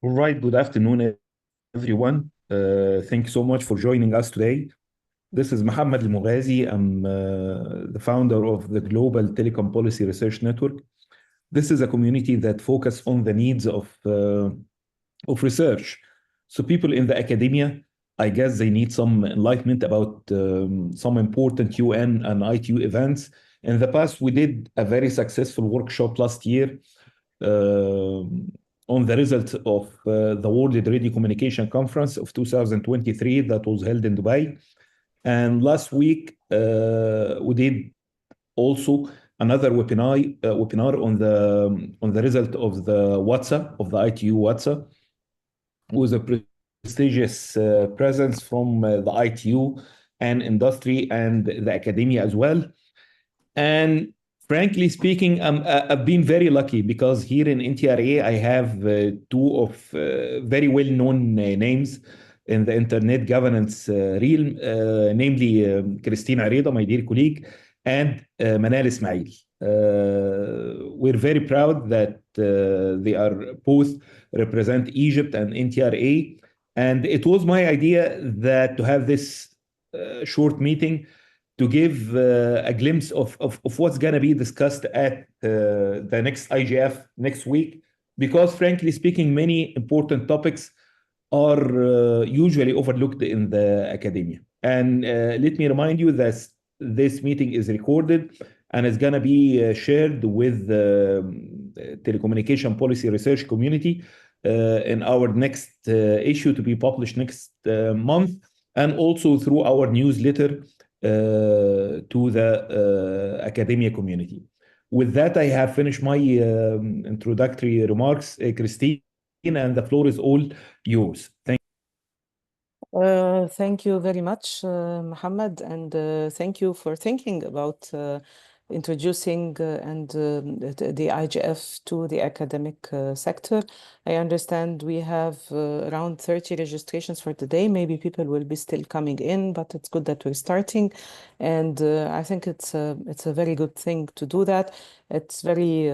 All right, good afternoon, everyone. Thank you so much for joining us today. This is Mohammed Al-Mughazi. I'm the founder of the Global Telecom Policy Research Network. This is a community that focuses on the needs of research. So people in the academia, I guess they need some enlightenment about some important UN and ITU events. In the past, we did a very successful workshop last year on the result of the World Radio Communication Conference of 2023 that was held in Dubai. And last week, we did also another webinar on the result of the WhatsApp, of the ITU WhatsApp, with a prestigious presence from the ITU and industry and the academia as well. And frankly speaking, I've been very lucky because here in NTRA, I have two of very well-known names in the internet governance realm, namely Christina Reda, my dear colleague, and Manal Ismail. We're very proud that they are both represent Egypt and NTRA. And it was my idea that to have this short meeting to give a glimpse of what's going to be discussed at the next IGF next week, because frankly speaking, many important topics are usually overlooked in the academia. And let me remind you that this meeting is recorded and it's going to be shared with the telecommunication policy research community in our next issue to be published next month, and also through our newsletter to the academia community. With that, I have finished my introductory remarks, Christine, and the floor is all yours. Thank you very much, Mohammed, and thank you for thinking about introducing the IGF to the academic sector. I understand we have around 30 registrations for today. Maybe people will be still coming in, but it's good that we're starting. And I think it's a very good thing to do that. It's very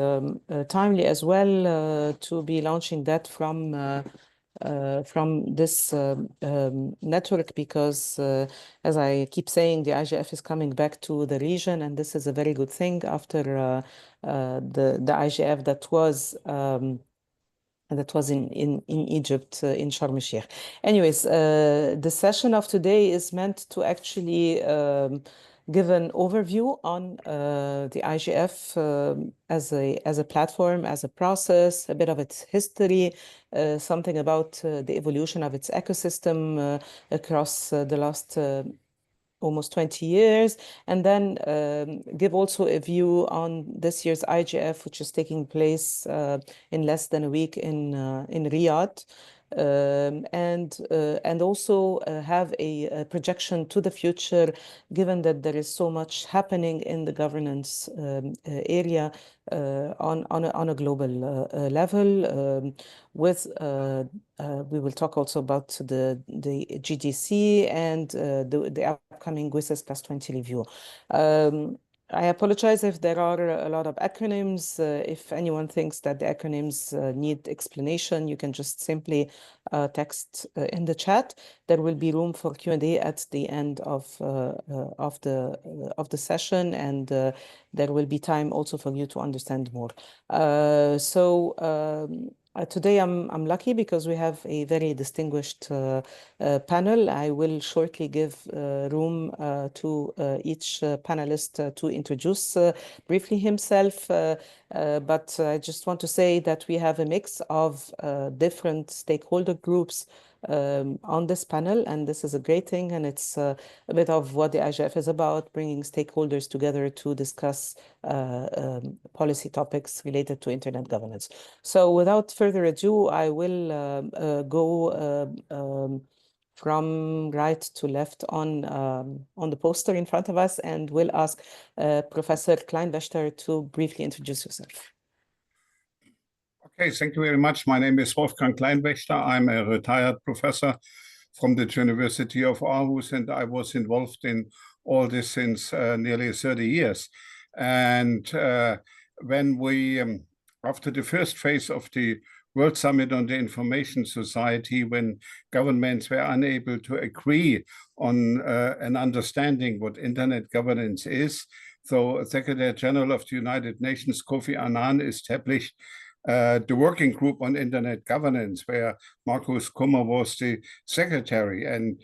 timely as well to be launching that from this network, because as I keep saying, the IGF is coming back to the region, and this is a very good thing after the IGF that was in Egypt, in Sharm el-Sheikh. Anyways, the session of today is meant to actually give an overview on the IGF as a platform, as a process, a bit of its history, something about the evolution of its ecosystem across the last almost 20 years, and then give also a view on this year's IGF, which is taking place in less than a week in Riyadh. And also have a projection to the future, given that there is so much happening in the governance area on a global level. We will talk also about the GDC and the upcoming WSIS Plus 20 review. I apologize if there are a lot of acronyms. If anyone thinks that the acronyms need explanation, you can just simply text in the chat. There will be room for Q&A at the end of the session, and there will be time also for you to understand more. Today I'm lucky because we have a very distinguished panel. I will shortly give room to each panelist to introduce briefly himself, but I just want to say that we have a mix of different stakeholder groups on this panel, and this is a great thing, and it's a bit of what the IGF is about, bringing stakeholders together to discuss policy topics related to internet governance. So without further ado, I will go from right to left on the poster in front of us, and will ask Professor Kleinwächter to briefly introduce yourself. Okay, thank you very much. My name is Wolfgang Kleinwächter. I'm a retired professor from the University of Aarhus, and I was involved in all this since nearly 30 years. And when we, after the first phase of the World Summit on the Information Society, when governments were unable to agree on an understanding what internet governance is. So Secretary General of the United Nations, Kofi Annan, established the working group on internet governance, where Markus Kummer was the secretary. And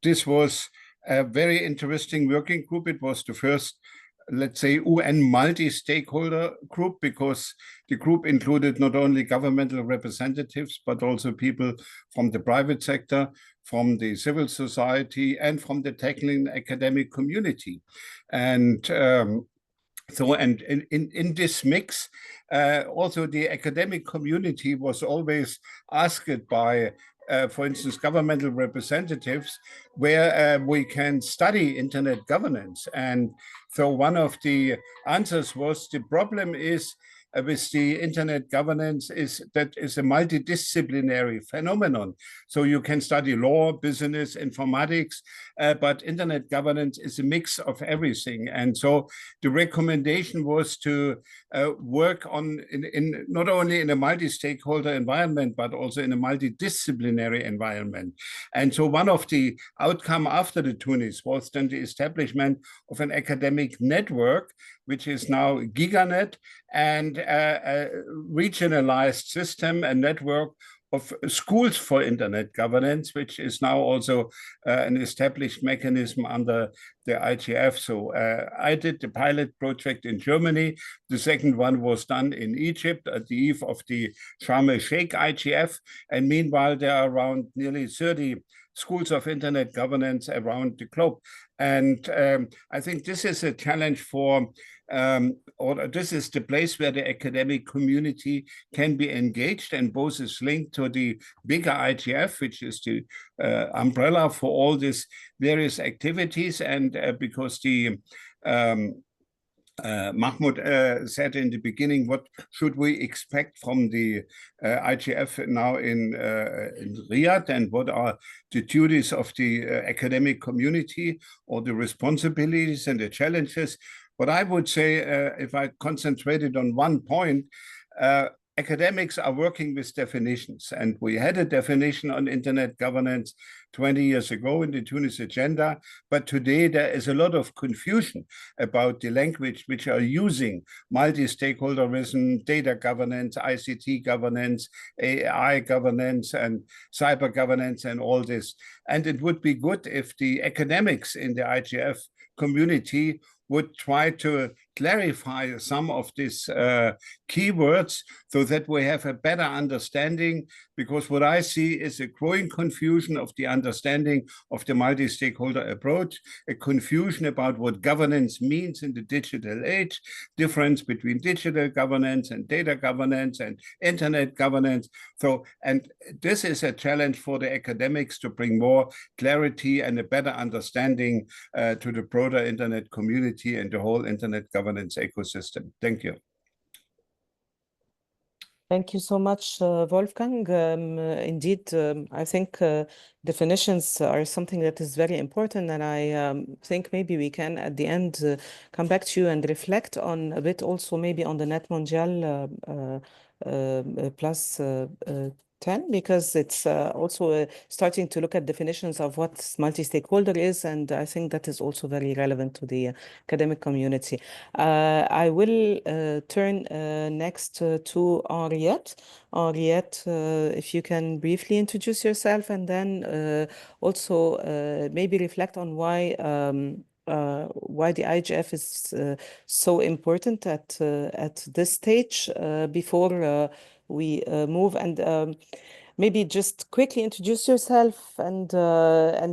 this was a very interesting working group. It was the first, let's say, UN multi-stakeholder group, because the group included not only governmental representatives, but also people from the private sector, from the civil society, and from the technical and academic community. And so, and in this mix, also the academic community was always asked by, for instance, governmental representatives, where we can study internet governance. And so one of the answers was, the problem is with the internet governance is that it's a multidisciplinary phenomenon. So you can study law, business, informatics, but internet governance is a mix of everything. And so the recommendation was to work on in not only in a multi-stakeholder environment, but also in a multidisciplinary environment. And so one of the outcome after the Tunis was then the establishment of an academic network, which is now GigaNet, and a regionalized system, a network of schools for internet governance, which is now also an established mechanism under the IGF. So I did the pilot project in Germany. The second one was done in Egypt at the eve of the Sharm el-Sheikh IGF. And meanwhile, there are around nearly 30 schools of internet governance around the globe. And I think this is a challenge for, or this is the place where the academic community can be engaged, and both is linked to the bigger IGF, which is the umbrella for all these various activities. And because the Mahmoud said in the beginning, what should we expect from the IGF now in Riyadh, and what are the duties of the academic community, or the responsibilities and the challenges? What I would say, if I concentrated on one point, academics are working with definitions, and we had a definition on internet governance 20 years ago in the Tunis agenda, but today there is a lot of confusion about the language which are using multi-stakeholderism, data governance, ICT governance, AI governance, and cyber governance, and all this. And it would be good if the academics in the IGF community would try to clarify some of these keywords so that we have a better understanding, because what I see is a growing confusion of the understanding of the multi-stakeholder approach, a confusion about what governance means in the digital age, difference between digital governance and data governance and internet governance. So, and this is a challenge for the academics to bring more clarity and a better understanding to the broader internet community and the whole internet governance ecosystem. Thank you. Thank you so much, Wolfgang. Indeed, I think definitions are something that is very important, and I think maybe we can, at the end, come back to you and reflect on a bit also maybe on the Net Mondial plus 10, because it's also starting to look at definitions of what multi-stakeholder is, and I think that is also very relevant to the academic community. I will turn next to Henriette. Henriette, if you can briefly introduce yourself, and then also maybe reflect on why the IGF is so important at this stage before we move, and maybe just quickly introduce yourself and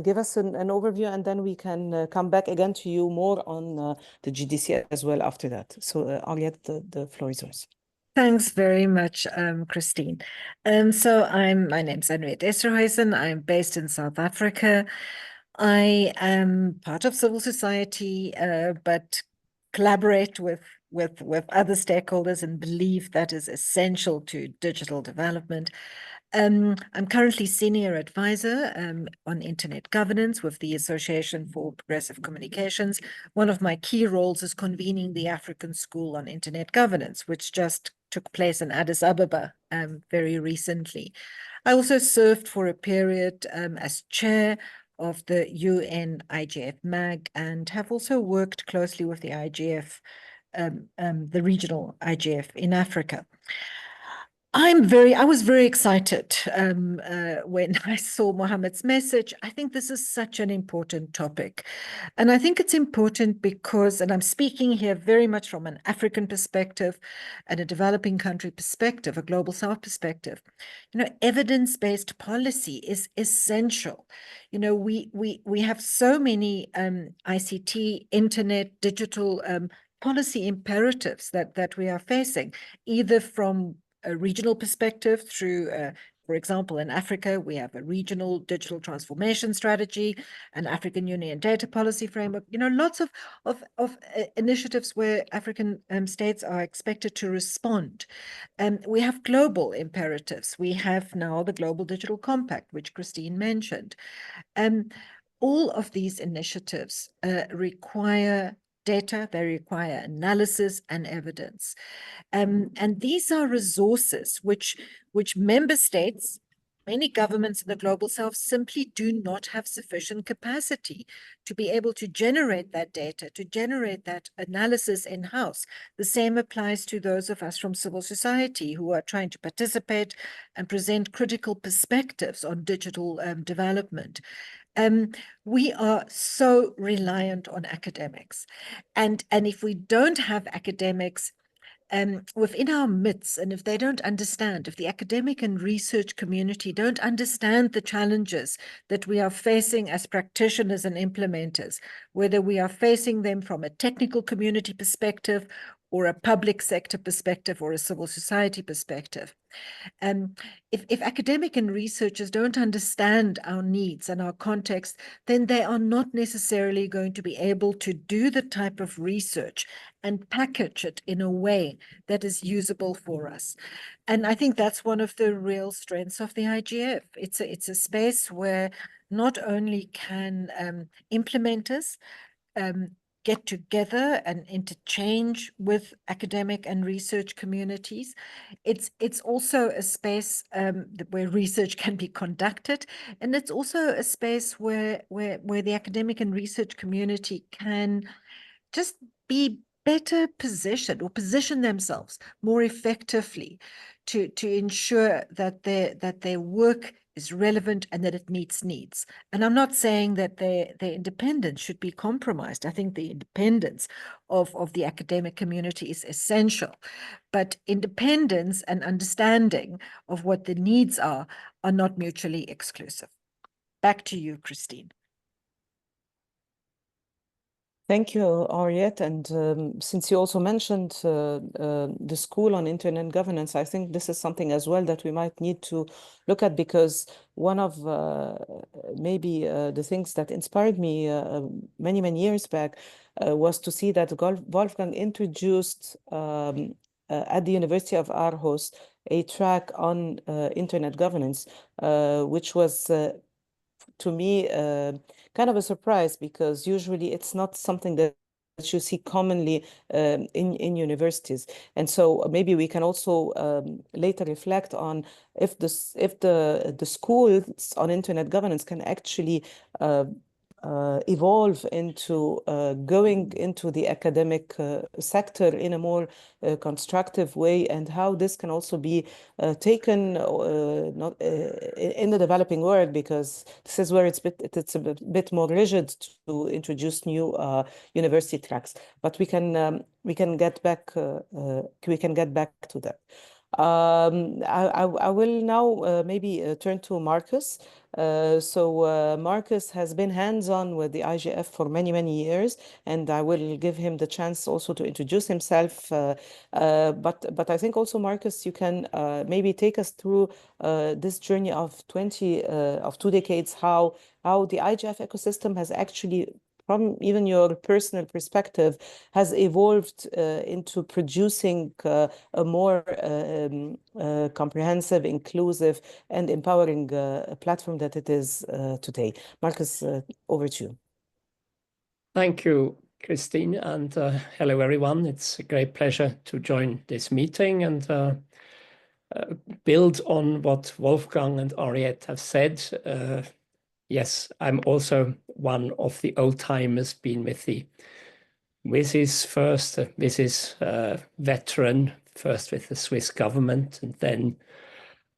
give us an overview, and then we can come back again to you more on the GDC as well after that. So Henriette, the floor is yours. Thanks very much, Christine. So my name's Henriette Esterhuizen. I'm based in South Africa. I am part of civil society, but collaborate with other stakeholders and believe that is essential to digital development. I'm currently senior advisor on internet governance with the Association for Progressive Communications. One of my key roles is convening the African School on Internet Governance, which just took place in Addis Ababa very recently. I also served for a period as chair of the UN IGF MAG and have also worked closely with the IGF, the regional IGF in Africa. I was very excited when I saw Mohammed's message. I think this is such an important topic. And I think it's important because, and I'm speaking here very much from an African perspective and a developing country perspective, a global South perspective, evidence-based policy is essential. We have so many ICT, internet, digital policy imperatives that we are facing, either from a regional perspective through, for example, in Africa, we have a regional digital transformation strategy, an African Union data policy framework, lots of initiatives where African states are expected to respond. We have global imperatives. We have now the Global Digital Compact, which Christine mentioned. All of these initiatives require data, they require analysis and evidence. And these are resources which member states, many governments in the global south simply do not have sufficient capacity to be able to generate that data, to generate that analysis in-house. The same applies to those of us from civil society who are trying to participate and present critical perspectives on digital development. We are so reliant on academics. And if we don't have academics within our midst, and if they don't understand, if the academic and research community don't understand the challenges that we are facing as practitioners and implementers, whether we are facing them from a technical community perspective or a public sector perspective or a civil society perspective, if academic and researchers don't understand our needs and our context, then they are not necessarily going to be able to do the type of research and package it in a way that is usable for us. And I think that's one of the real strengths of the IGF. It's a space where not only can implementers get together and interchange with academic and research communities. It's also a space where research can be conducted, and it's also a space where the academic and research community can just be better positioned or position themselves more effectively to ensure that their work is relevant and that it meets needs. And I'm not saying that their independence should be compromised. I think the independence of the academic community is essential, but independence and understanding of what the needs are not mutually exclusive. Back to you, Christine. Thank you, Ariette. And since you also mentioned the School on Internet Governance, I think this is something as well that we might need to look at, because one of maybe the things that inspired me many, many years back was to see that Wolfgang introduced at the University of Aarhus a track on Internet governance, which was to me kind of a surprise, because usually it's not something that you see commonly in universities. And so maybe we can also later reflect on if the schools on internet governance can actually evolve into going into the academic sector in a more constructive way, and how this can also be taken not in the developing world, because this is where it's a bit more rigid to introduce new university tracks. But we can get back to that. I will now maybe turn to Marcus. Marcus has been hands-on with the IGF for many, many years, and I will give him the chance also to introduce himself. But I think also, Marcus, you can maybe take us through this journey of 2 decades, how the IGF ecosystem has actually from even your personal perspective, has evolved into producing a more comprehensive, inclusive, and empowering platform that it is today. Marcus, over to you. Thank you, Christine, and hello, everyone. It's a great pleasure to join this meeting and build on what Wolfgang and Ariette have said. Yes, I'm also one of the old-timers, been with the WGIG first, WGIG veteran, first with the Swiss government, and then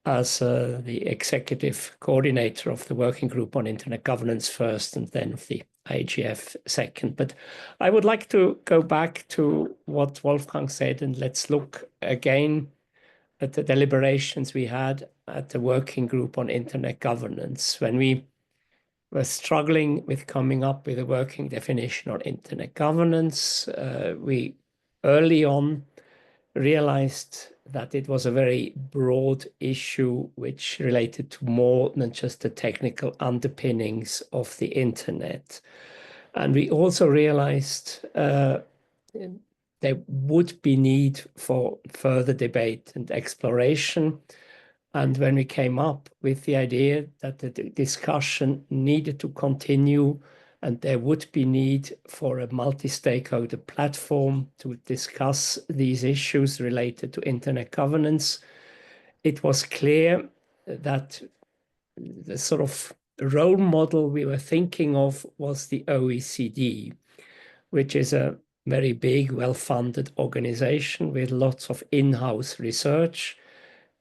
as the executive coordinator of the working group on internet governance first, and then of the IGF second. But I would like to go back to what Wolfgang said, and let's look again at the deliberations we had at the working group on internet governance. When we were struggling with coming up with a working definition on internet governance, we early on realized that it was a very broad issue which related to more than just the technical underpinnings of the internet. And we also realized there would be need for further debate and exploration. And when we came up with the idea that the discussion needed to continue and there would be need for a multi-stakeholder platform to discuss these issues related to internet governance, it was clear that the sort of role model we were thinking of was the OECD, which is a very big, well-funded organization with lots of in-house research.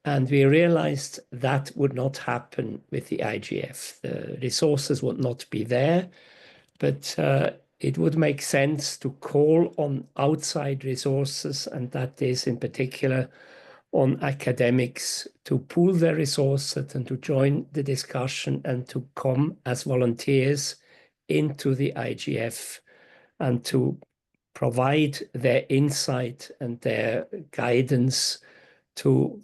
And we realized that would not happen with the IGF. The resources would not be there, but it would make sense to call on outside resources, and that is in particular on academics, to pool their resources and to join the discussion and to come as volunteers into the IGF and to provide their insight and their guidance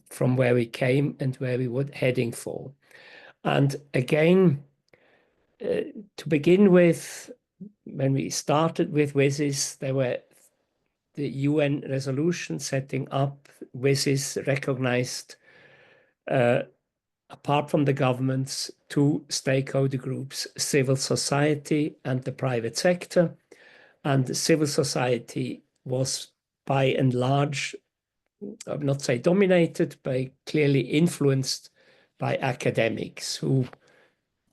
from where we came and where we were heading for. And again, to begin with, when we started with WGIG, there were the UN resolution setting up WGIG recognized, apart from the governments, two stakeholder groups, civil society and the private sector. And the civil society was by and large, I would not say dominated, but clearly influenced by academics who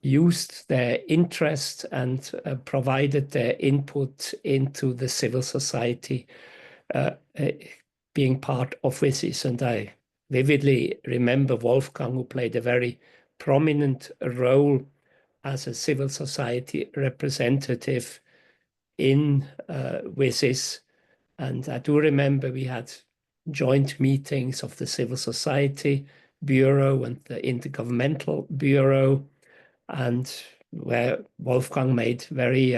used their interest and provided their input into the civil society being part of WGIG. And I vividly remember Wolfgang, who played a very prominent role as a civil society representative in WGIG. And I do remember we had joint meetings of the Civil Society Bureau and the Intergovernmental Bureau, and where Wolfgang made very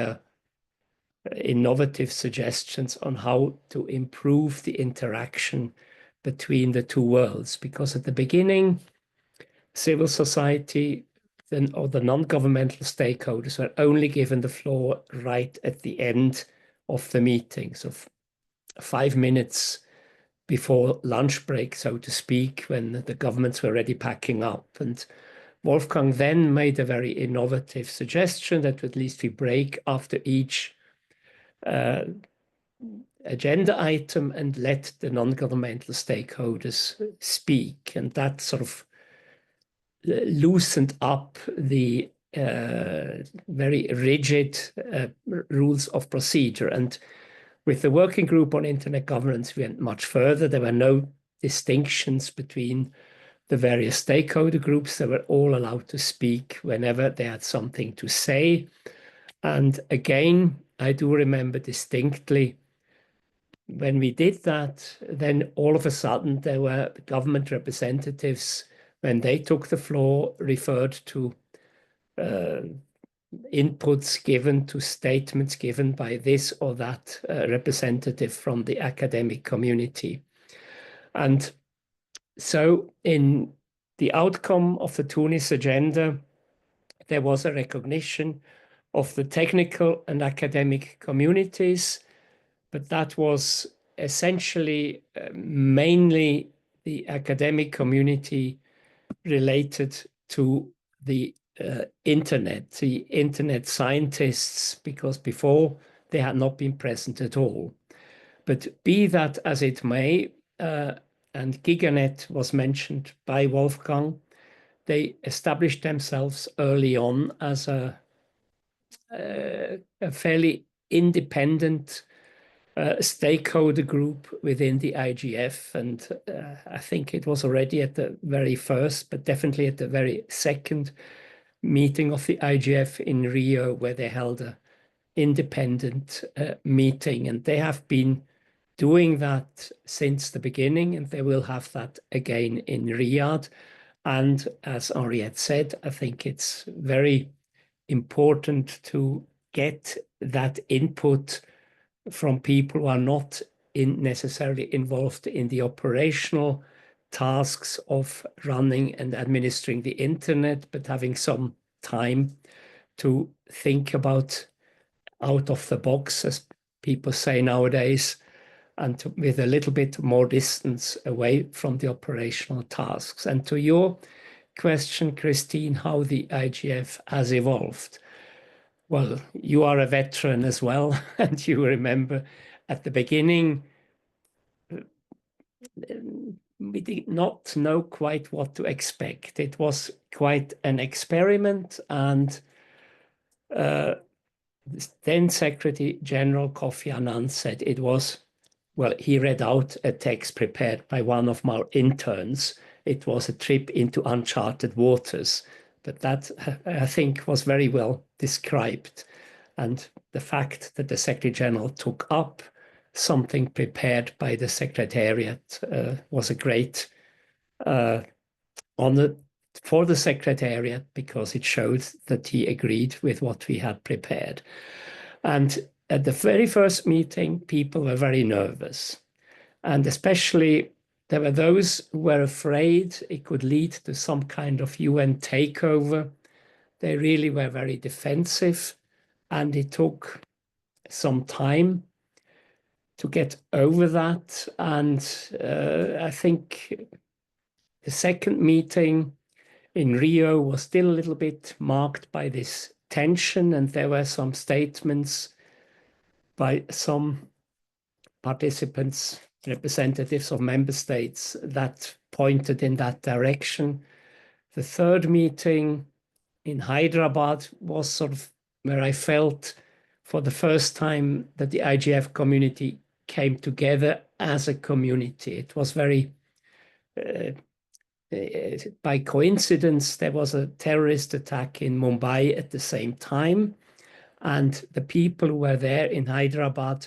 innovative suggestions on how to improve the interaction between the two worlds. Because at the beginning, civil society or the non-governmental stakeholders were only given the floor right at the end of the meeting, so 5 minutes before lunch break, so to speak, when the governments were already packing up. And Wolfgang then made a very innovative suggestion that at least we break after each agenda item and let the non-governmental stakeholders speak. And that sort of loosened up the very rigid rules of procedure. And with the working group on internet governance, we went much further. There were no distinctions between the various stakeholder groups. They were all allowed to speak whenever they had something to say. And again, I do remember distinctly when we did that, then all of a sudden there were government representatives, when they took the floor, referred to inputs given, to statements given by this or that representative from the academic community. And so in the outcome of the Tunis agenda, there was a recognition of the technical and academic communities, but that was essentially mainly the academic community related to the internet scientists, because before they had not been present at all. But be that as it may, and GigaNet was mentioned by Wolfgang, they established themselves early on as a fairly independent stakeholder group within the IGF. And I think it was already at the very first, but definitely at the very second meeting of the IGF in Rio, where they held an independent meeting. And they have been doing that since the beginning, and they will have that again in Riyadh. And as Henriette said, I think it's very important to get that input from people who are not necessarily involved in the operational tasks of running and administering the internet, but having some time to think about out of the box, as people say nowadays, and with a little bit more distance away from the operational tasks. And to your question, Christine, how the IGF has evolved. Well, you are a veteran as well, and you remember at the beginning, we did not know quite what to expect. It was quite an experiment, and then Secretary General Kofi Annan said it was, well, he read out a text prepared by one of my interns. It was a trip into uncharted waters, but that, I think, was very well described. And the fact that the Secretary General took up something prepared by the Secretariat was a great honor for the Secretariat, because it showed that he agreed with what we had prepared. And at the very first meeting, people were very nervous. And especially there were those who were afraid it could lead to some kind of UN takeover. They really were very defensive, and it took some time to get over that. And I think the second meeting in Rio was still a little bit marked by this tension, and there were some statements by some participants, representatives of member states, that pointed in that direction. The third meeting in Hyderabad was sort of where I felt for the first time that the IGF community came together as a community. It was very, by coincidence, there was a terrorist attack in Mumbai at the same time. And the people who were there in Hyderabad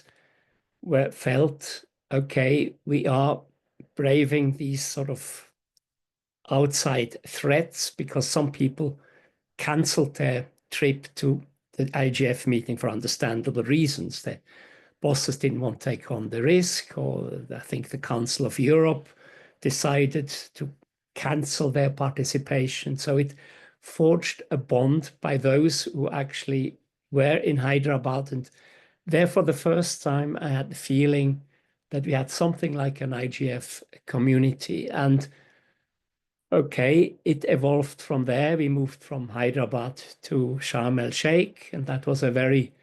felt, okay, we are braving these sort of outside threats, because some people canceled their trip to the IGF meeting for understandable reasons. The bosses didn't want to take on the risk, or I think the Council of Europe decided to cancel their participation. So it forged a bond by those who actually were in Hyderabad. And there, for the first time, I had the feeling that we had something like an IGF community. And okay, it evolved from there. We moved from Hyderabad to Sharm el-Sheikh, and that was a very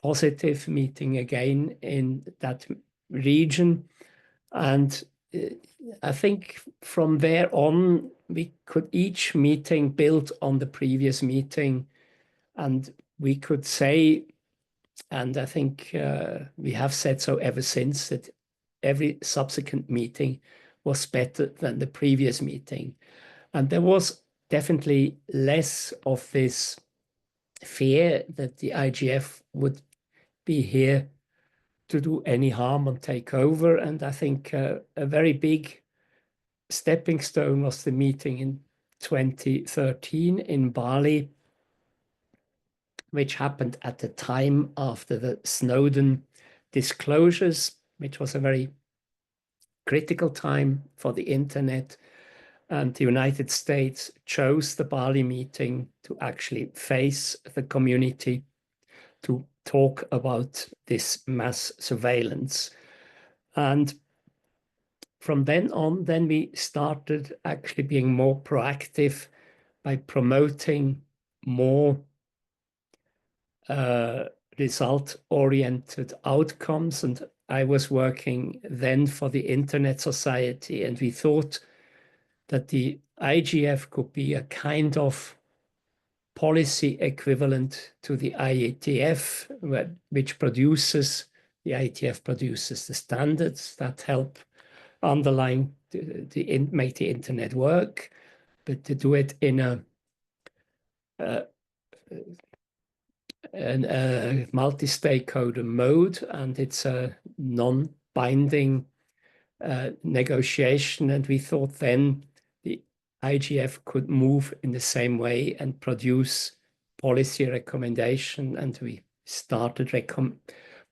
positive meeting again in that region. And I think from there on, we could each meeting build on the previous meeting, and we could say, and I think we have said so ever since, that every subsequent meeting was better than the previous meeting. And there was definitely less of this fear that the IGF would be here to do any harm and take over. And I think a very big stepping stone was the meeting in 2013 in Bali, which happened at the time after the Snowden disclosures, which was a very critical time for the internet. And the United States chose the Bali meeting to actually face the community to talk about this mass surveillance. And from then on, then we started actually being more proactive by promoting more result-oriented outcomes. And I was working then for the Internet Society, and we thought that the IGF could be a kind of policy equivalent to the IETF, which produces, the IETF produces the standards that help underlying make the internet work, but to do it in a multi-stakeholder mode, and it's a non-binding negotiation. And we thought then the IGF could move in the same way and produce policy recommendation, and we started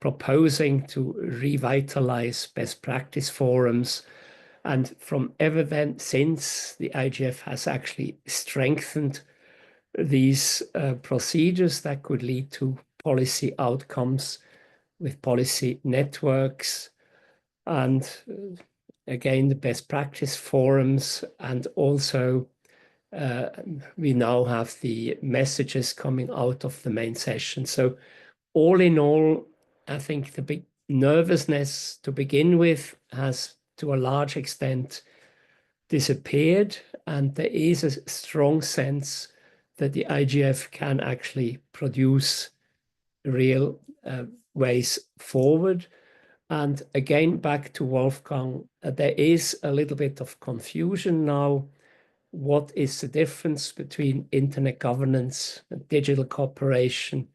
proposing to revitalize best practice forums. And from ever then, since, the IGF has actually strengthened these procedures that could lead to policy outcomes with policy networks, and again, the best practice forums, and also we now have the messages coming out of the main session. So all in all, I think the big nervousness to begin with has to a large extent disappeared, and there is a strong sense that the IGF can actually produce real ways forward. And again, back to Wolfgang, there is a little bit of confusion now. What is the difference between internet governance and digital cooperation?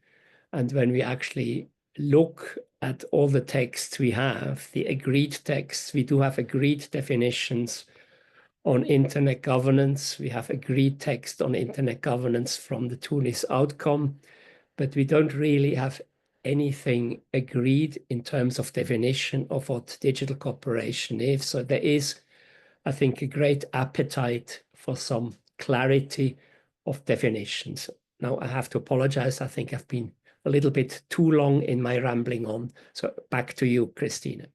And when we actually look at all the texts we have, the agreed texts, we do have agreed definitions on internet governance. We have agreed text on internet governance from the Tunis outcome, but we don't really have anything agreed in terms of definition of what digital cooperation is. So there is, I think, a great appetite for some clarity of definitions. Now, I have to apologize. I think I've been a little bit too long in my rambling on. So back to you, Christina.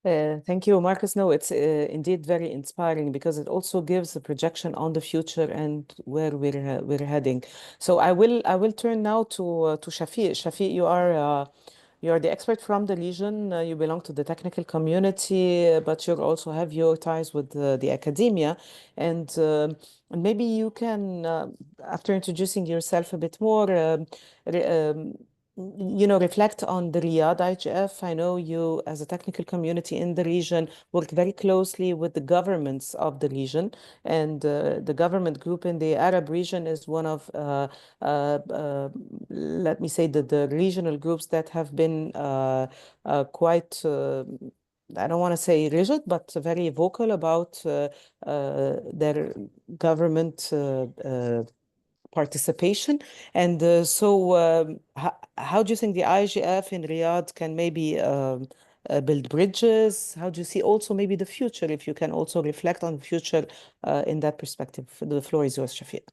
Thank you, Marcus. No, it's indeed very inspiring, because it also gives a projection on the future and where we're heading. So I will turn now to Shafiq. Shafiq, you are the expert from the region. You belong to the technical community, but you also have your ties with the academia. And maybe you can, after introducing yourself a bit more, reflect on the Riyadh IGF. I know you, as a technical community in the region, work very closely with the governments of the region, and the government group in the Arab region is one of, let me say, the regional groups that have been quite, I don't want to say rigid, but very vocal about their government participation. And how do you think the IGF in Riyadh can maybe build bridges? How do you see also maybe the future, if you can also reflect on the future in that perspective? The floor is yours, Shafiq.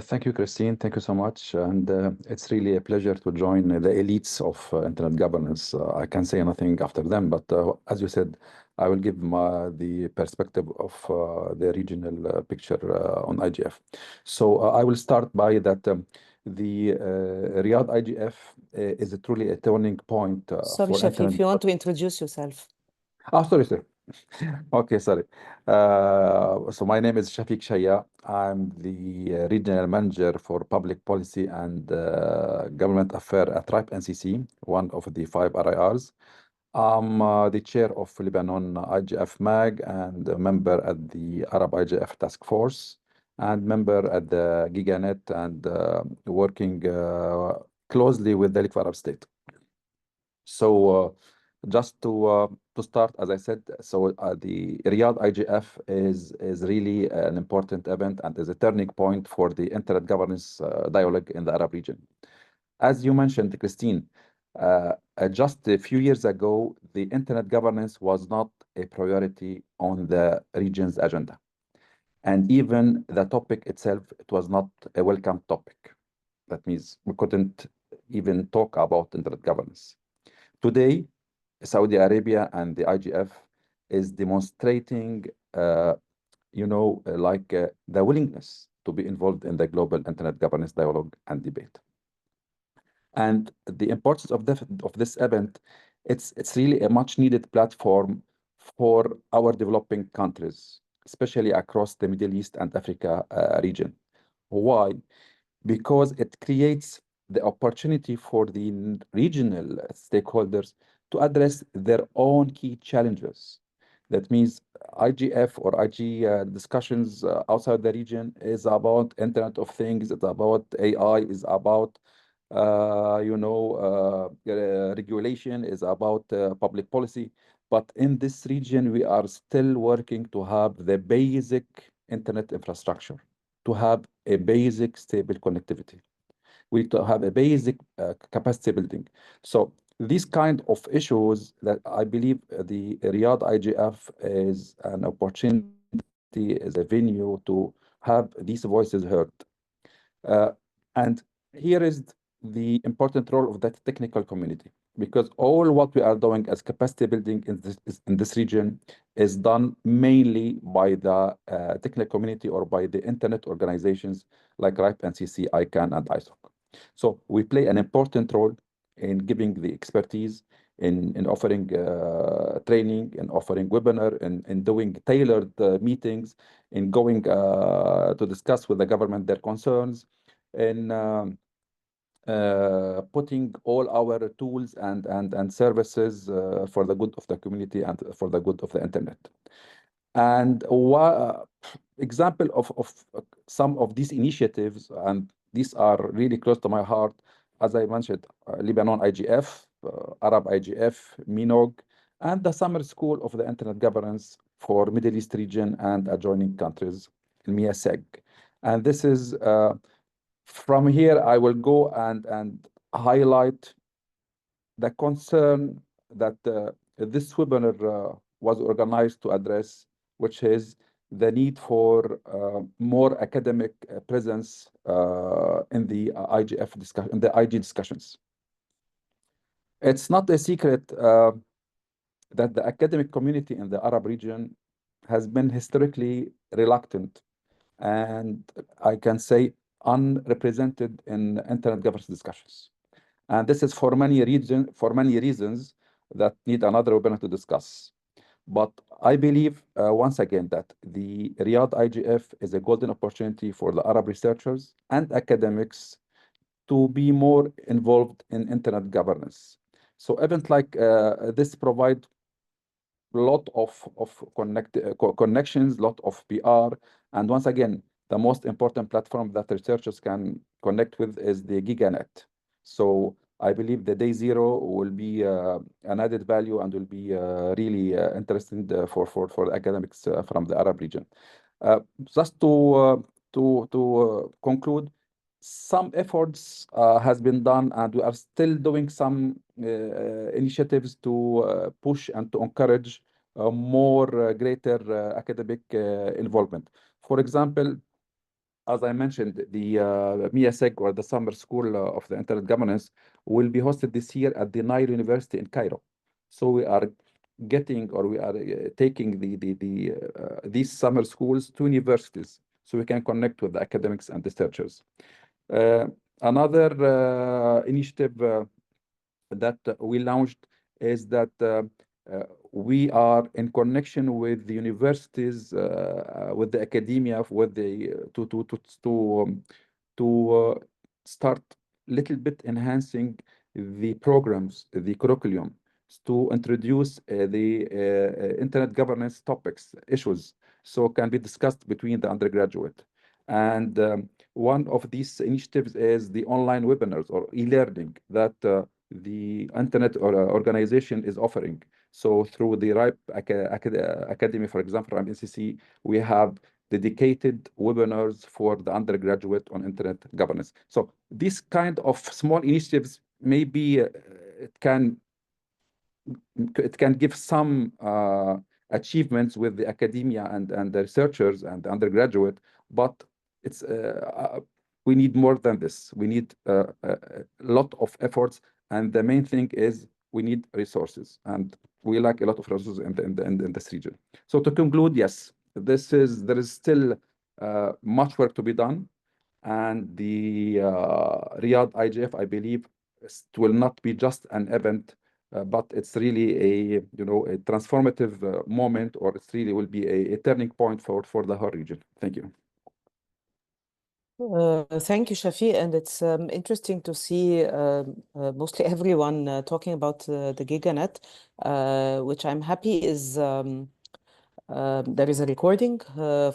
Thank you, Christine. Thank you so much. And it's really a pleasure to join the elites of internet governance. I can't say anything after them, but as you said, I will give the perspective of the regional picture on IGF. So I will start by that the Riyadh IGF is truly a turning point. Sorry, Shafiq, if you want to introduce yourself. Oh, sorry, sir. Okay, sorry. So my name is Shafiq Shaya. I'm the regional manager for public policy and government affairs at RIPE NCC, one of the 5 RIRs. I'm the chair of Lebanon IGF MAG and a member at the Arab IGF Task Force and member at the GigaNet and working closely with the League of Arab States. So just to start, as I said, so the Riyadh IGF is really an important event and is a turning point for the internet governance dialogue in the Arab region. As you mentioned, Christine, just a few years ago, the internet governance was not a priority on the region's agenda. And even the topic itself, it was not a welcome topic. That means we couldn't even talk about internet governance. Today, Saudi Arabia and the IGF is demonstrating, the willingness to be involved in the global internet governance dialogue and debate. And the importance of this event, it's really a much needed platform for our developing countries, especially across the Middle East and Africa region. Why? Because it creates the opportunity for the regional stakeholders to address their own key challenges. That means IGF or IG discussions outside the region is about Internet of Things, it's about AI, is about regulation, is about public policy. But in this region, we are still working to have the basic internet infrastructure, to have a basic stable connectivity. We need to have a basic capacity building. So these kind of issues that I believe the Riyadh IGF is an opportunity, is a venue to have these voices heard. And here is the important role of that technical community, because all what we are doing as capacity building in this region is done mainly by the technical community or by the internet organizations like RIPE, NCC, ICANN, and ISOC. So we play an important role in giving the expertise, in offering training, in offering webinar, in doing tailored meetings, in going to discuss with the government their concerns, in putting all our tools and services for the good of the community and for the good of the internet. And example of some of these initiatives, and these are really close to my heart, as I mentioned, Lebanon IGF, Arab IGF, MINOG, and the Summer School of the Internet Governance for Middle East region and adjoining countries, MIASEG. And this is, from here, I will go and highlight the concern that this webinar was organized to address, which is the need for more academic presence in the IGF discussion, in the IG discussions. It's not a secret that the academic community in the Arab region has been historically reluctant, and I can say unrepresented in internet governance discussions. And this is for many reasons that need another webinar to discuss. But I believe, once again, that the Riyadh IGF is a golden opportunity for the Arab researchers and academics to be more involved in internet governance. So events like this provide a lot of connections, lot of PR, and once again, the most important platform that researchers can connect with is the GigaNet. So I believe the day zero will be an added value and will be really interesting for academics from the Arab region. Just to conclude, some efforts has been done, and we are still doing some initiatives to push and to encourage more greater academic involvement. For example, as I mentioned, the MIASEG, or the Summer School of the Internet Governance, will be hosted this year at the Nile University in Cairo. So we are getting, or we are taking these summer schools to universities, so we can connect with the academics and researchers. Another initiative that we launched is that we are in connection with the universities, with the academia, with the to start little bit enhancing the programs, the curriculum, to introduce the internet governance topics, issues, so can be discussed between the undergraduate. And one of these initiatives is the online webinars or e-learning that the internet organization is offering. So through the RIPE Academy, for example, from NCC, we have dedicated webinars for the undergraduate on internet governance. So these kind of small initiatives, maybe it can give some achievements with the academia and the researchers and the undergraduate, but it's we need more than this. We need a lot of efforts, and the main thing is we need resources, and we lack a lot of resources in this region. So to conclude, yes, there is still much work to be done, and the Riyadh IGF, I believe, it will not be just an event, but it's really a a transformative moment, or it really will be a turning point for the whole region. Thank you. Thank you, Shafi. And it's interesting to see mostly everyone talking about the GigaNet, which I'm happy is there is a recording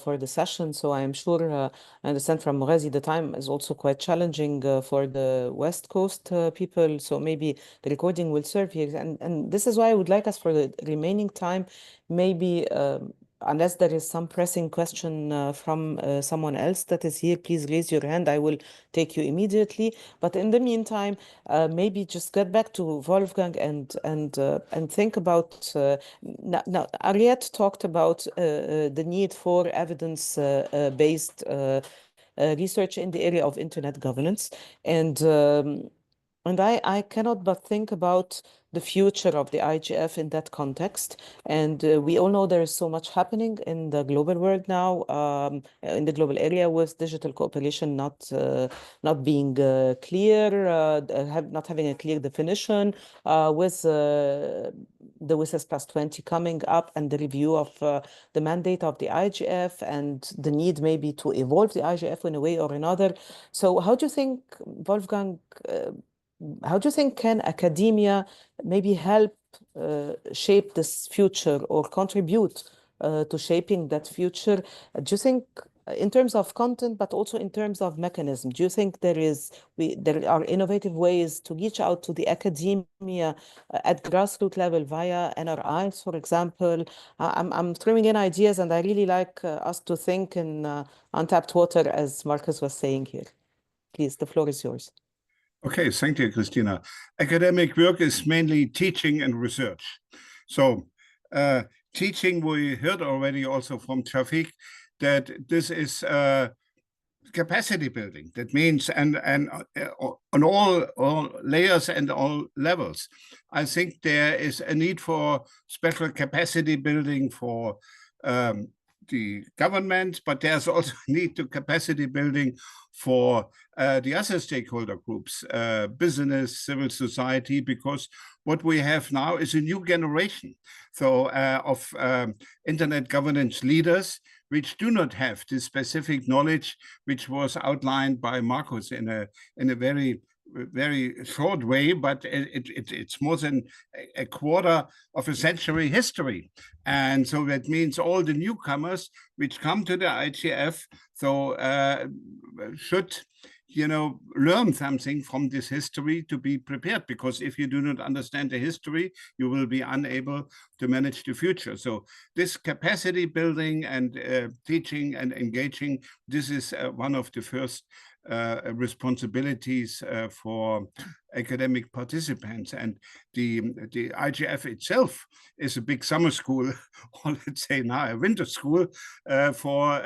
for the session. So I'm sure, I understand from Moghazi, the time is also quite challenging for the West Coast people. So maybe the recording will serve here. And this is why I would like us for the remaining time, maybe unless there is some pressing question from someone else that is here, please raise your hand. I will take you immediately. But in the meantime, maybe just get back to Wolfgang and think about. Now, Ariette talked about the need for evidence-based research in the area of internet governance, and I cannot but think about the future of the IGF in that context. And we all know there is so much happening in the global world now, in the global area, with digital cooperation not being clear, not having a clear definition, with the WSS Plus 20 coming up, and the review of the mandate of the IGF, and the need maybe to evolve the IGF in a way or another. So how do you think, Wolfgang, how do you think can academia maybe help shape this future, or contribute to shaping that future? Do you think, in terms of content, but also in terms of mechanism, do you think there are innovative ways to reach out to the academia at grassroots level via NRIs, for example? I'm throwing in ideas, and I really like us to think in untapped water, as Marcus was saying here. Please, the floor is yours. Okay, thank you, Christina. Academic work is mainly teaching and research. So teaching, we heard already also from Shafiq that this is capacity building. That means and on all layers and all levels. I think there is a need for special capacity building for the government, but there's also a need to capacity building for the other stakeholder groups, business, civil society, because what we have now is a new generation of internet governance leaders, which do not have this specific knowledge, which was outlined by Marcus in a very short way, but it's more than a quarter of a century history. And so that means all the newcomers which come to the IGF should learn something from this history to be prepared, because if you do not understand the history, you will be unable to manage the future. So this capacity building and teaching and engaging, this is one of the first responsibilities for academic participants. And the IGF itself is a big summer school, or let's say now a winter school for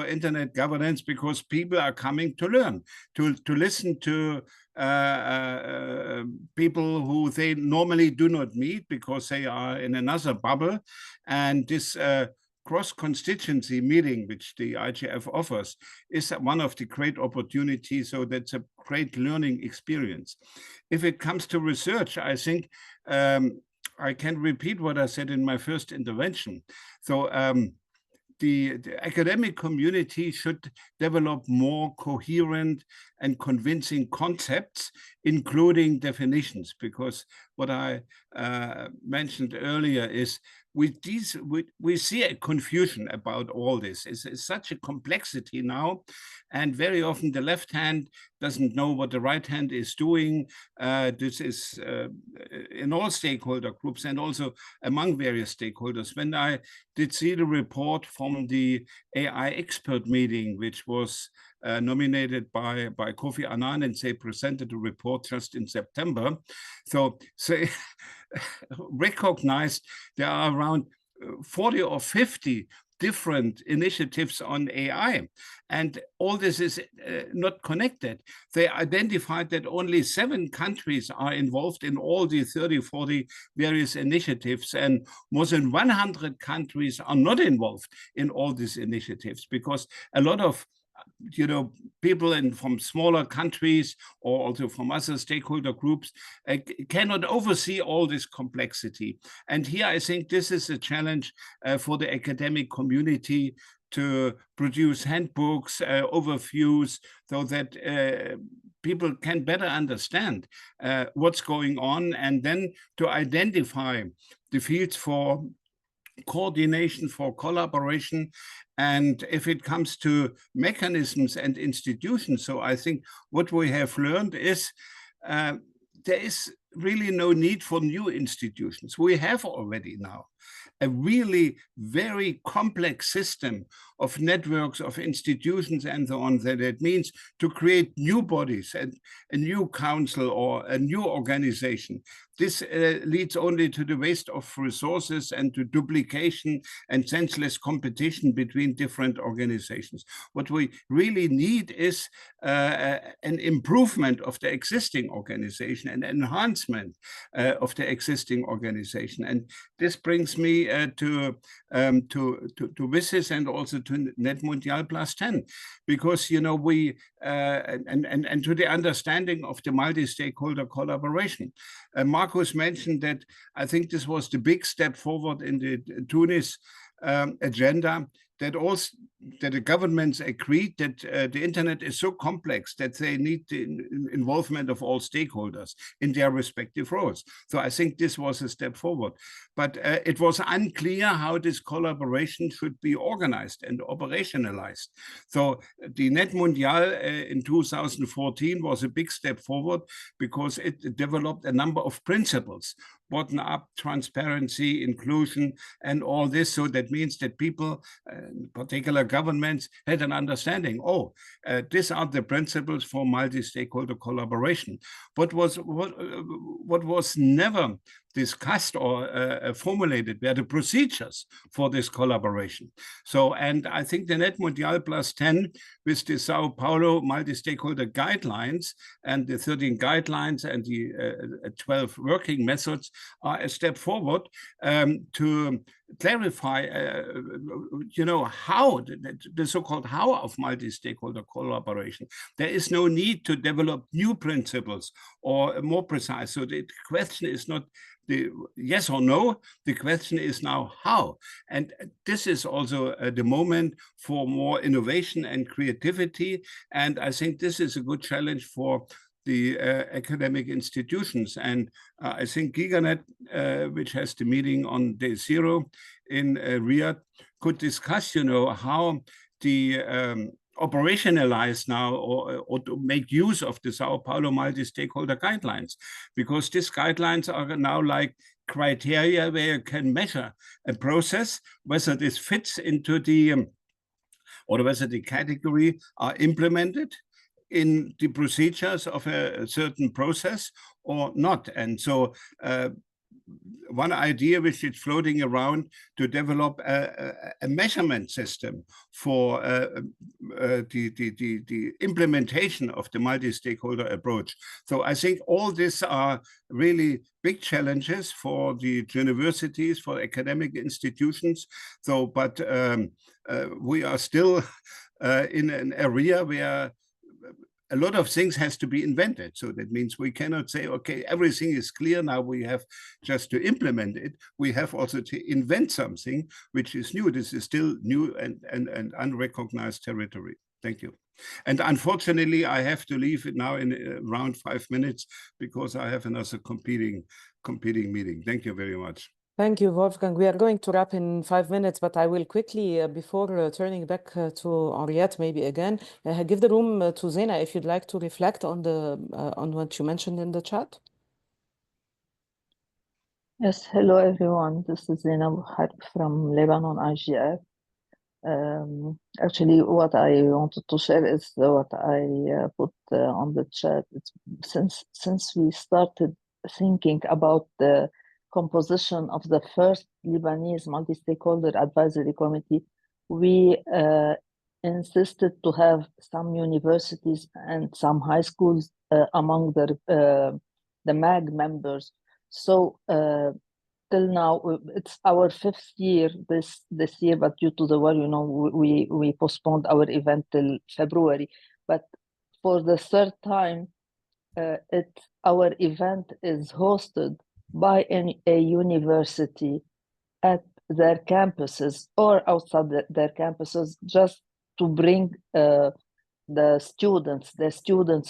internet governance, because people are coming to learn, to listen to people who they normally do not meet because they are in another bubble. And this cross-constituency meeting, which the IGF offers, is one of the great opportunities. So that's a great learning experience. If it comes to research, I think I can repeat what I said in my first intervention. So the academic community should develop more coherent and convincing concepts, including definitions, because what I mentioned earlier is we see a confusion about all this. It's such a complexity now, and very often the left hand doesn't know what the right hand is doing. This is in all stakeholder groups and also among various stakeholders. When I did see the report from the AI expert meeting, which was nominated by Kofi Annan, and they presented the report just in September. So recognized there are around 40 or 50 different initiatives on AI. And all this is not connected. They identified that only 7 countries are involved in all the 30, 40 various initiatives, and more than 100 countries are not involved in all these initiatives, because a lot of people from smaller countries or also from other stakeholder groups cannot oversee all this complexity. And here I think this is a challenge for the academic community to produce handbooks, overviews, so that people can better understand what's going on, and then to identify the fields for coordination, for collaboration. And if it comes to mechanisms and institutions, so I think what we have learned is there is really no need for new institutions. We have already now a really very complex system of networks, of institutions, and so on, that it means to create new bodies and a new council or a new organization. This leads only to the waste of resources and to duplication and senseless competition between different organizations. What we really need is an improvement of the existing organization, an enhancement of the existing organization. And this brings me to WGIG and also to Net Mundial +10, because we and to the understanding of the multi-stakeholder collaboration. Marcus mentioned that I think this was the big step forward in the Tunis agenda, that the governments agreed that the internet is so complex that they need the involvement of all stakeholders in their respective roles. So I think this was a step forward. But it was unclear how this collaboration should be organized and operationalized. So the Net Mundial in 2014 was a big step forward, because it developed a number of principles: bottom-up, transparency, inclusion, and all this. So that means that people, particular governments, had an understanding, these are the principles for multi-stakeholder collaboration. What was never discussed or formulated were the procedures for this collaboration. So, and I think the Net Mundial +10 with the Sao Paulo multi-stakeholder guidelines and the 13 guidelines and the 12 working methods are a step forward to clarify, how the so-called how of multi-stakeholder collaboration. There is no need to develop new principles or more precise. So the question is not the yes or no, the question is now how. And this is also the moment for more innovation and creativity. And I think this is a good challenge for the academic institutions. And I think GigaNet, which has the meeting on day 0 in Riyadh, could discuss, how the operationalize now or to make use of the Sao Paulo multi-stakeholder guidelines, because these guidelines are now like criteria where you can measure a process, whether this fits into the, or whether the category are implemented in the procedures of a certain process or not. And so one idea which is floating around to develop a measurement system for the implementation of the multi-stakeholder approach. So I think all these are really big challenges for the universities, for academic institutions. So, but we are still in an area where a lot of things has to be invented. So that means we cannot say, okay, everything is clear now, we have just to implement it. We have also to invent something which is new. This is still new and unrecognized territory. Thank you. And unfortunately, I have to leave it now in around 5 minutes because I have another competing meeting. Thank you very much. Thank you, Wolfgang. We are going to wrap in 5 minutes, but I will quickly, before turning back to Henriette, maybe again, give the room to Zena if you'd like to reflect on on what you mentioned in the chat. Yes, hello everyone. This is Zena from Lebanon, IGF. Actually, what I wanted to share is what I put on the chat. It's since we started thinking about the composition of the first Lebanese multi-stakeholder advisory committee, we insisted to have some universities and some high schools among the MAG members. So till now, it's our 5th year this year, but due to the war, you know, we postponed our event till February. But for the 3rd time, our event is hosted by a university at their campuses or outside their campuses, just to bring the students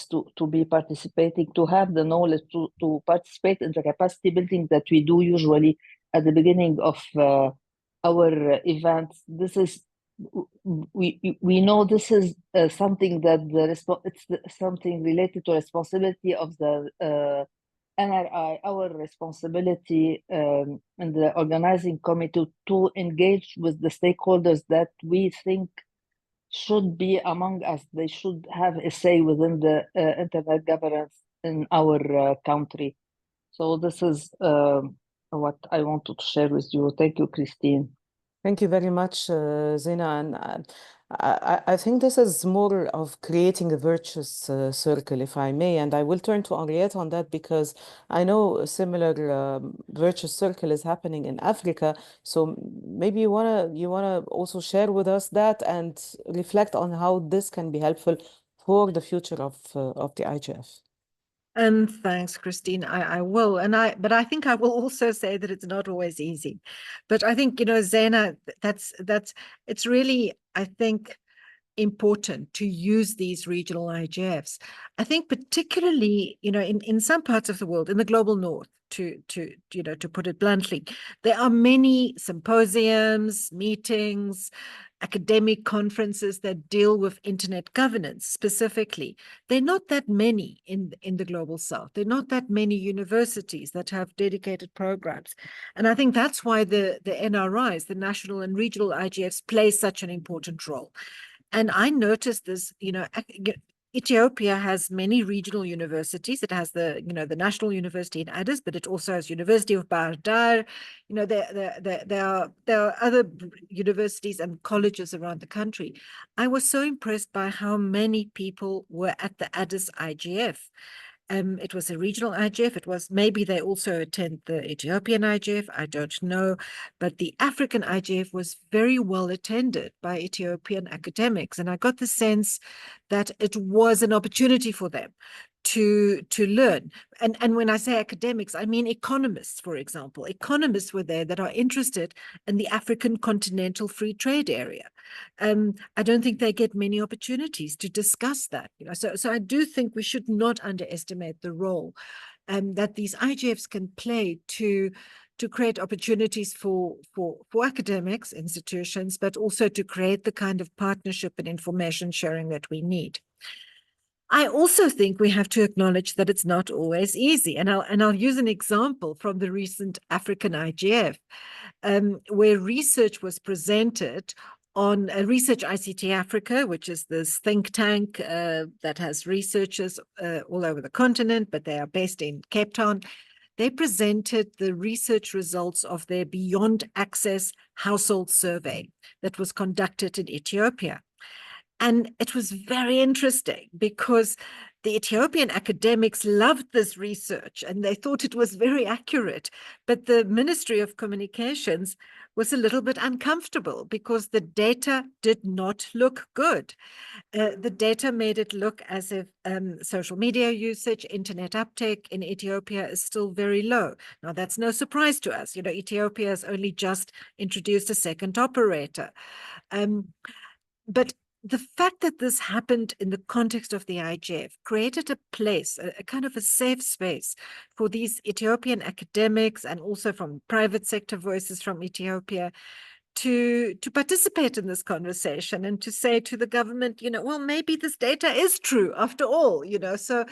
to be participating, to have the knowledge to participate in the capacity building that we do usually at the beginning of our events. This is we know this is something that it's something related to responsibility of the NRI, our responsibility in the organizing committee to engage with the stakeholders that we think should be among us. They should have a say within the internet governance in our country. So this is what I wanted to share with you. Thank you, Christine. Thank you very much, Zena. And I think this is more of creating a virtuous circle, if I may. And I will turn to Henriette on that, because I know a similar virtuous circle is happening in Africa. So maybe you wanna also share with us that and reflect on how this can be helpful for the future of the IGF. Thanks, Christine. I will, but I think I will also say that it's not always easy. But I think, you know, Zena, it's really, I think, important to use these regional IGFs. I think particularly, you know, in some parts of the world, in the global north, to put it bluntly, there are many symposiums, meetings, academic conferences that deal with internet governance specifically. There are not that many in the global south. There are not that many universities that have dedicated programs. And I think that's why the NRIs, the national and regional IGFs, play such an important role. And I noticed this, you know, Ethiopia has many regional universities. It has the National University in Addis, but it also has University of Bahir Dar. You know, there are other universities and colleges around the country. I was so impressed by how many people were at the Addis IGF. It was a regional IGF. It was, maybe they also attend the Ethiopian IGF, I don't know, but the African IGF was very well attended by Ethiopian academics. And I got the sense that it was an opportunity for them to learn. And when I say academics, I mean economists, for example. Economists were there that are interested in the African continental free trade area. I don't think they get many opportunities to discuss that. You know, so I do think we should not underestimate the role that these IGFs can play to create opportunities for academics, institutions, but also to create the kind of partnership and information sharing that we need. I also think we have to acknowledge that it's not always easy. And I'll use an example from the recent African IGF, where research was presented on Research ICT Africa, which is this think tank that has researchers all over the continent, but they are based in Cape Town. They presented the research results of their Beyond Access Household Survey that was conducted in Ethiopia. And it was very interesting because the Ethiopian academics loved this research and they thought it was very accurate. But the Ministry of Communications was a little bit uncomfortable because the data did not look good. The data made it look as if social media usage, internet uptake in Ethiopia is still very low. Now, that's no surprise to us. You know, Ethiopia has only just introduced a second operator. But the fact that this happened in the context of the IGF created a place, a kind of a safe space for these Ethiopian academics and also from private sector voices from Ethiopia to participate in this conversation and to say to the government, you know, well, maybe this data is true after all, you know, so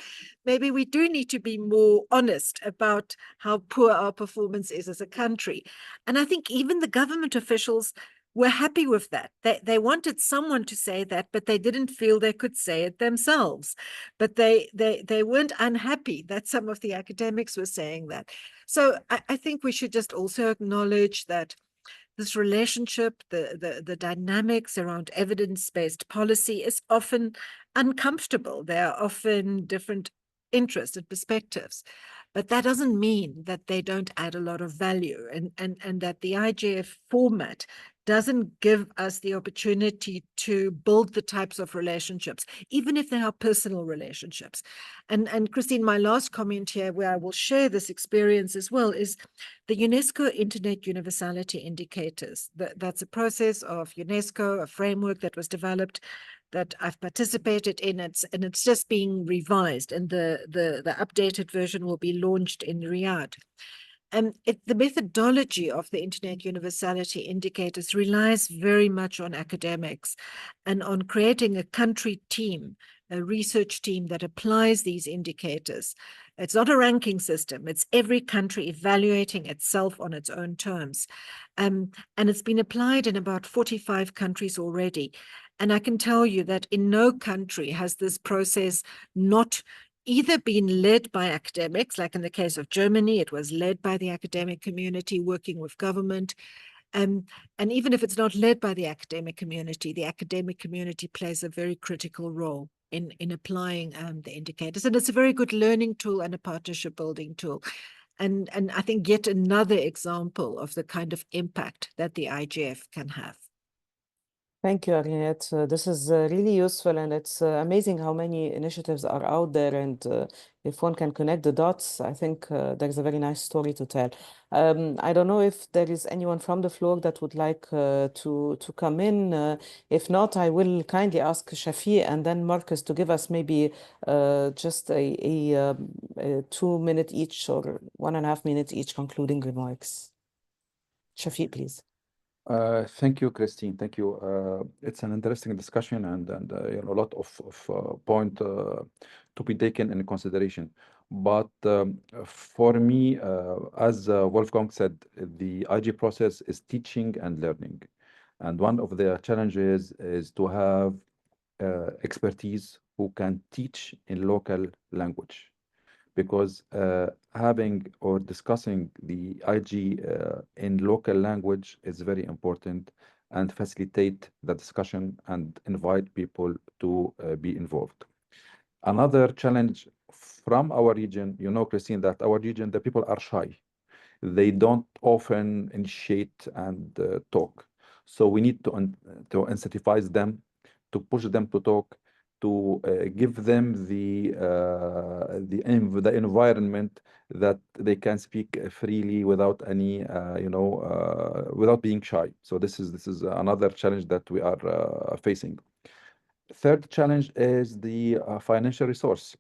maybe we do need to be more honest about how poor our performance is as a country. And I think even the government officials were happy with that. They wanted someone to say that, but they didn't feel they could say it themselves. But they weren't unhappy that some of the academics were saying that. So I think we should just also acknowledge that this relationship, the dynamics around evidence-based policy is often uncomfortable. There are often different interests and perspectives, but that doesn't mean that they don't add a lot of value, and that the IGF format doesn't give us the opportunity to build the types of relationships, even if they are personal relationships. And Christine, my last comment here, where I will share this experience as well, is the UNESCO Internet Universality Indicators. That's a process of UNESCO, a framework that was developed that I've participated in, and it's just being revised, and the updated version will be launched in Riyadh. The methodology of the Internet Universality Indicators relies very much on academics and on creating a country team, a research team that applies these indicators. It's not a ranking system. It's every country evaluating itself on its own terms. And it's been applied in about 45 countries already. And I can tell you that in no country has this process not either been led by academics, like in the case of Germany, it was led by the academic community working with government. And even if it's not led by the academic community plays a very critical role in applying the indicators. And it's a very good learning tool and a partnership building tool. And I think yet another example of the kind of impact that the IGF can have. Thank you, Arinette. This is really useful, and it's amazing how many initiatives are out there. And if one can connect the dots, I think there's a very nice story to tell. I don't know if there is anyone from the floor that would like to come in. If not, I will kindly ask Shafi and then Marcus to give us maybe just a 2-minute each or 1.5 minutes each concluding remarks. Shafi, please. Thank you, Christine. Thank you. It's an interesting discussion and you know, a lot of point to be taken in consideration. But for me, as Wolfgang said, the IG process is teaching and learning. And one of the challenges is to have expertise who can teach in local language. Because having or discussing the IG in local language is very important and facilitate the discussion and invite people to be involved. Another challenge from our region, you know, Christine, that our region, the people are shy. They don't often initiate and talk. So we need to incentivize them, to push them to talk, to give them the environment that they can speak freely without any, without being shy. So this is another challenge that we are facing. Third challenge is the financial resource.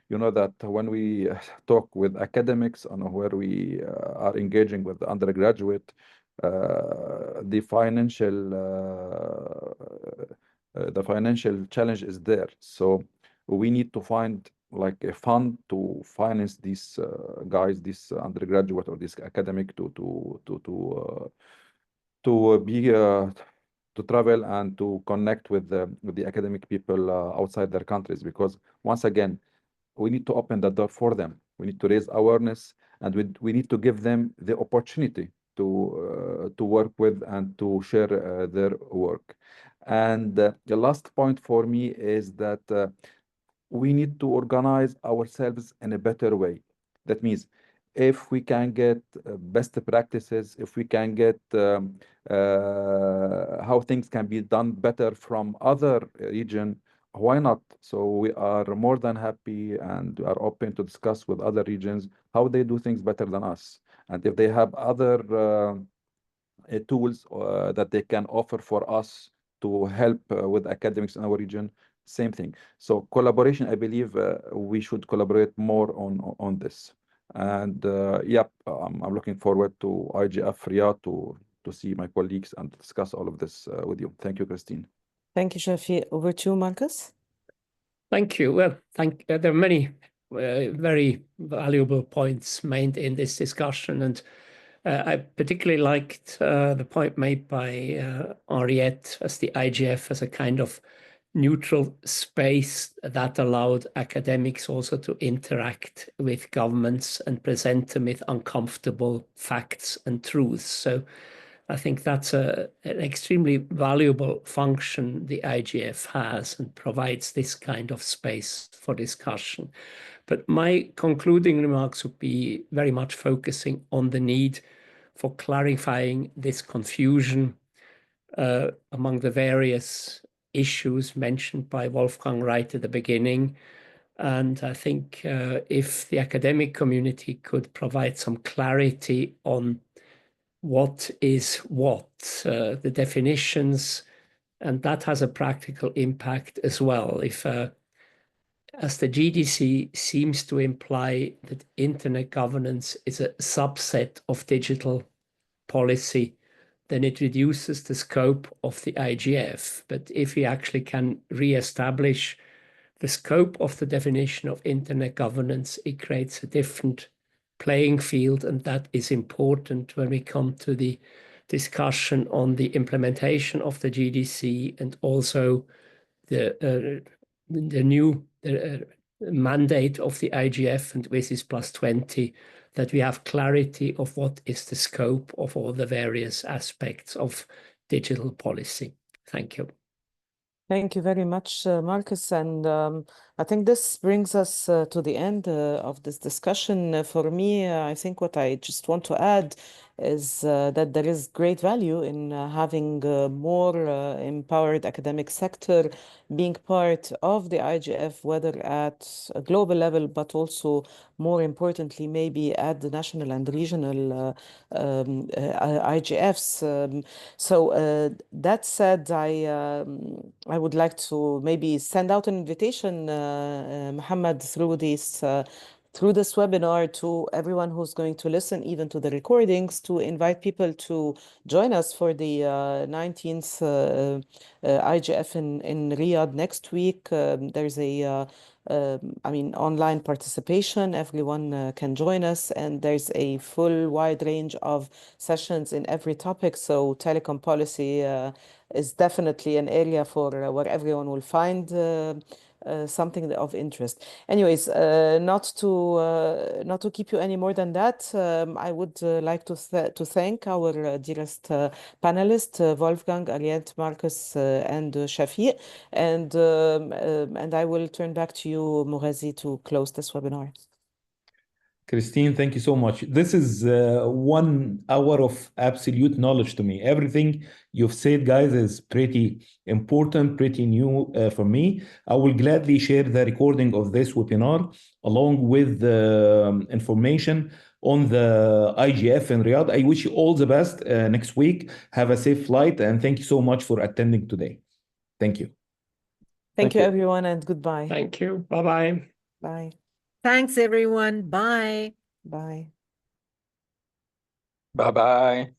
You know that when we talk with academics on where we are engaging with the undergraduate, the financial challenge is there. So we need to find like a fund to finance these guys, this undergraduate or this academic to travel and to connect with the academic people outside their countries, because once again, we need to open the door for them. We need to raise awareness, and we need to give them the opportunity to work with and to share their work. And the last point for me is that we need to organize ourselves in a better way. That means if we can get best practices, if we can get how things can be done better from other region, why not? So we are more than happy and are open to discuss with other regions how they do things better than us. And if they have other tools that they can offer for us to help with academics in our region, same thing. So collaboration, I believe we should collaborate more on this. And I'm looking forward to IGF Riyadh to see my colleagues and discuss all of this with you. Thank you, Christine. Thank you, Shafi. Over to you, Marcus. Thank you. Well, there are many very valuable points made in this discussion, and I particularly liked the point made by Henriette as the IGF as a kind of neutral space that allowed academics also to interact with governments and present them with uncomfortable facts and truths. So I think that's an extremely valuable function the IGF has and provides this kind of space for discussion. But my concluding remarks would be very much focusing on the need for clarifying this confusion among the various issues mentioned by Wolfgang right at the beginning. And I think if the academic community could provide some clarity on what is what, the definitions, and that has a practical impact as well. If, as the GDC seems to imply that internet governance is a subset of digital policy, then it reduces the scope of the IGF. But if we actually can re-establish the scope of the definition of internet governance, it creates a different playing field, and that is important when we come to the discussion on the implementation of the GDC and also the new mandate of the IGF and WSIS +20, that we have clarity of what is the scope of all the various aspects of digital policy. Thank you. Thank you very much, Marcus. And I think this brings us to the end of this discussion. For me, I think what I just want to add is that there is great value in having more empowered academic sector being part of the IGF, whether at a global level, but also more importantly, maybe at the national and regional IGFs. So that said, I would like to maybe send out an invitation, Muhammad, through this webinar to everyone who's going to listen, even to the recordings, to invite people to join us for the 19th IGF in Riyadh next week. There's a online participation. Everyone can join us, and there's a full wide range of sessions in every topic. So telecom policy is definitely an area for where everyone will find something of interest. Anyways, not to keep you any more than that, I would like to thank our dearest panelists, Wolfgang, Ariette, Marcus, and Shafiq, and I will turn back to you, Mughazi, to close this webinar. Christine, thank you so much. This is 1 hour of absolute knowledge to me. Everything you've said, guys, is pretty important, pretty new for me. I will gladly share the recording of this webinar along with the information on the IGF in Riyadh. I wish you all the best next week. Have a safe flight, and thank you so much for attending today. Thank you. Thank you, everyone, and goodbye. Thank you. Bye-bye. Bye. Thanks, everyone. Bye. Bye. Bye-bye.